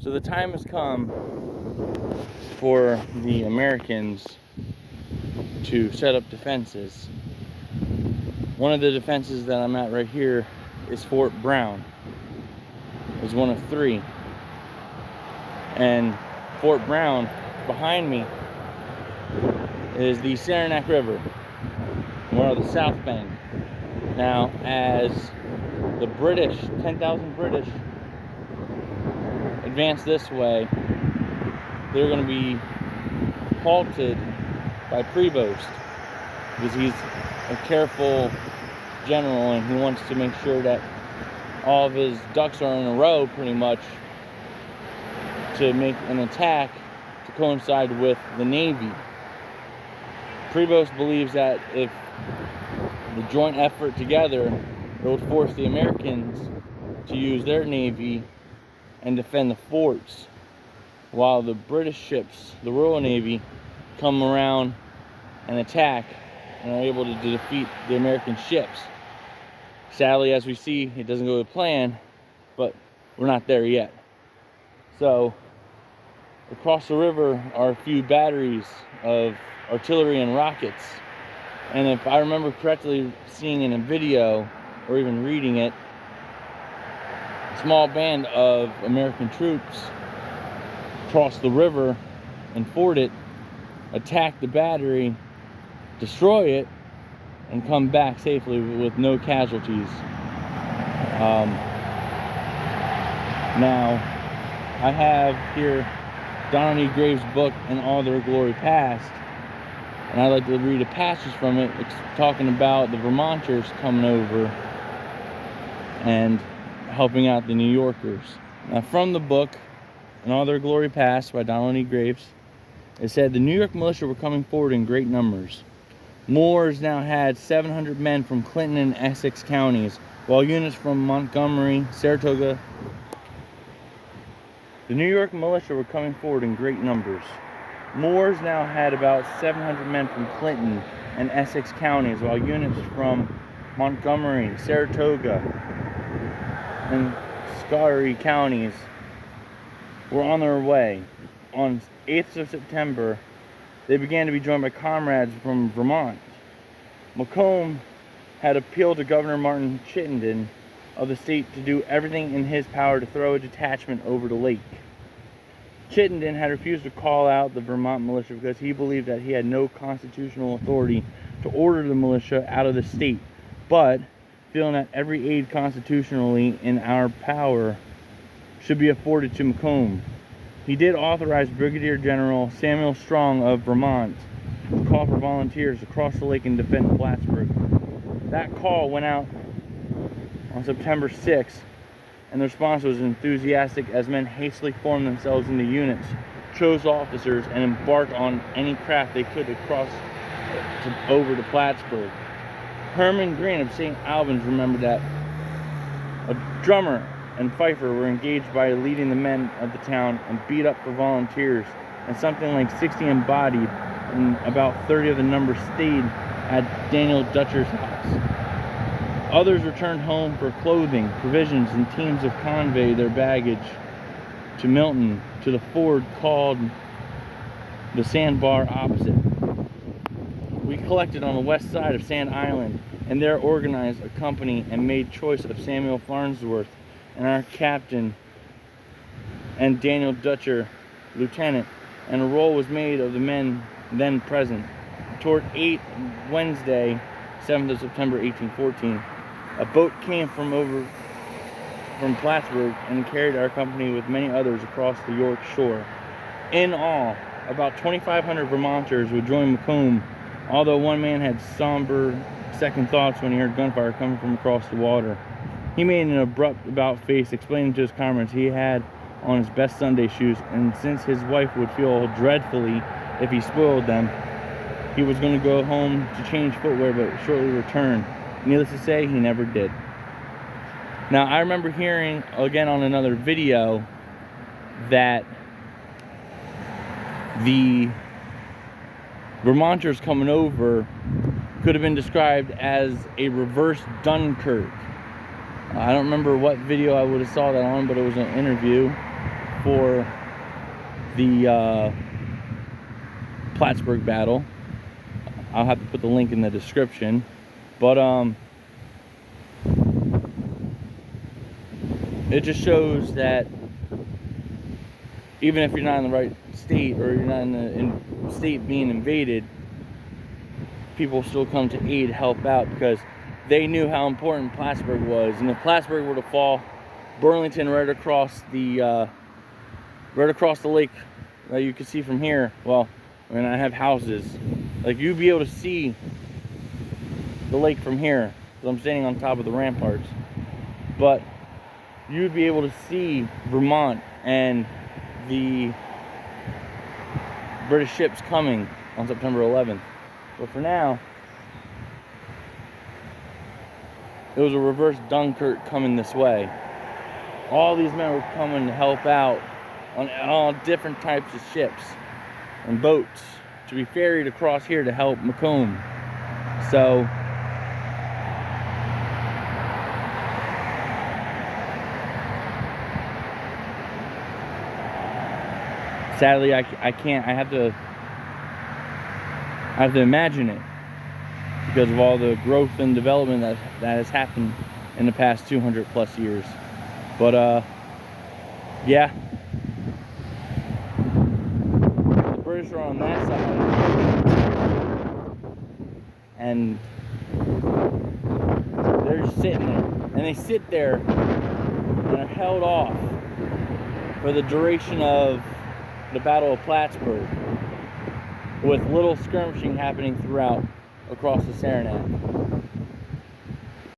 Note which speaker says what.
Speaker 1: So the time has come for the Americans to set up defenses. One of the defenses that I'm at right here is Fort Brown. It's one of three. And Fort Brown, behind me, is the Saranac River, one of the South Bank. Now, as the British, 10,000 British, advance this way, they're going to be halted by Prevost, because he's a careful general and he wants to make sure that all of his ducks are in a row, pretty much, to make an attack to coincide with the Navy. Prevost believes that if the joint effort together, it would force the Americans to use their Navy and defend the forts, while the British ships, the Royal Navy, come around and attack and are able to defeat the American ships. Sadly, as we see, it doesn't go to plan, but we're not there yet. So across the river are a few batteries of artillery and rockets, and if I remember correctly, seeing in a video or even reading it, a small band of American troops cross the river and ford it, attack the battery, destroy it, and come back safely with no casualties. Now, I have here Donald E. Graves' book, In All Their Glory Past, and I'd like to read a passage from it. It's talking about the Vermonters coming over and helping out the New Yorkers. Now, from the book, In All Their Glory Past by Donald E. Graves, it said, the New York militia were coming forward in great numbers. Moores now had 700 men from Clinton and Essex counties, while units from Montgomery, Saratoga. The New York militia were coming forward in great numbers. Moores now had about 700 men from Clinton and Essex counties, while units from Montgomery, Saratoga, and Scary counties were on their way. On 8th of September, they began to be joined by comrades from Vermont. Macomb had appealed to Governor Martin Chittenden of the state to do everything in his power to throw a detachment over the lake. Chittenden had refused to call out the Vermont militia because he believed that he had no constitutional authority to order the militia out of the state, but feeling that every aid constitutionally in our power should be afforded to Macomb. He did authorize Brigadier General Samuel Strong of Vermont to call for volunteers to cross the lake and defend Plattsburgh. That call went out on September 6th, and the response was enthusiastic as men hastily formed themselves into units, chose officers, and embarked on any craft they could to cross over to Plattsburgh. Herman Green of St. Albans remembered that a drummer and fifer were engaged by leading the men of the town and beat up for volunteers, and something like 60 embodied, and about 30 of the number stayed at Daniel Dutcher's house. Others returned home for clothing, provisions, and teams of convey their baggage to Milton, to the ford called the Sandbar opposite. We collected on the west side of Sand Island, and there organized a company and made choice of Samuel Farnsworth and our captain, and Daniel Dutcher, lieutenant, and a roll was made of the men then present. Toward 8 Wednesday, 7th of September 1814, a boat came from Plattsburgh and carried our company with many others across the York shore. In all, about 2,500 Vermonters would join Macomb, although one man had somber second thoughts when he heard gunfire coming from across the water. He made an abrupt about-face, explaining to his comrades he had on his best Sunday shoes, and since his wife would feel dreadfully if he spoiled them, he was going to go home to change footwear but shortly return. Needless to say, he never did. Now, I remember hearing, again on another video, that the Vermonters coming over could have been described as a reverse Dunkirk. I don't remember what video I would have saw that on, but it was an interview for the Plattsburgh battle. I'll have to put the link in the description. But it just shows that even if you're not in the right state, or you're not in the state being invaded, people still come to aid, help out, because they knew how important Plattsburgh was. And if Plattsburgh were to fall, Burlington right across the lake that you can see from here, well, I mean, I have houses, like, you'd be able to see the lake from here, because I'm standing on top of the ramparts, but you'd be able to see Vermont and the British ships coming on September 11th. But for now, it was a reverse Dunkirk coming this way. All these men were coming to help out on all different types of ships and boats to be ferried across here to help Macomb. So sadly, I can't. I have to imagine it, because of all the growth and development that has happened in the past 200 plus years. But yeah, the British are on that side, and they're just sitting there, and they sit there and are held off for the duration of the Battle of Plattsburgh, with little skirmishing happening throughout across the Saranac.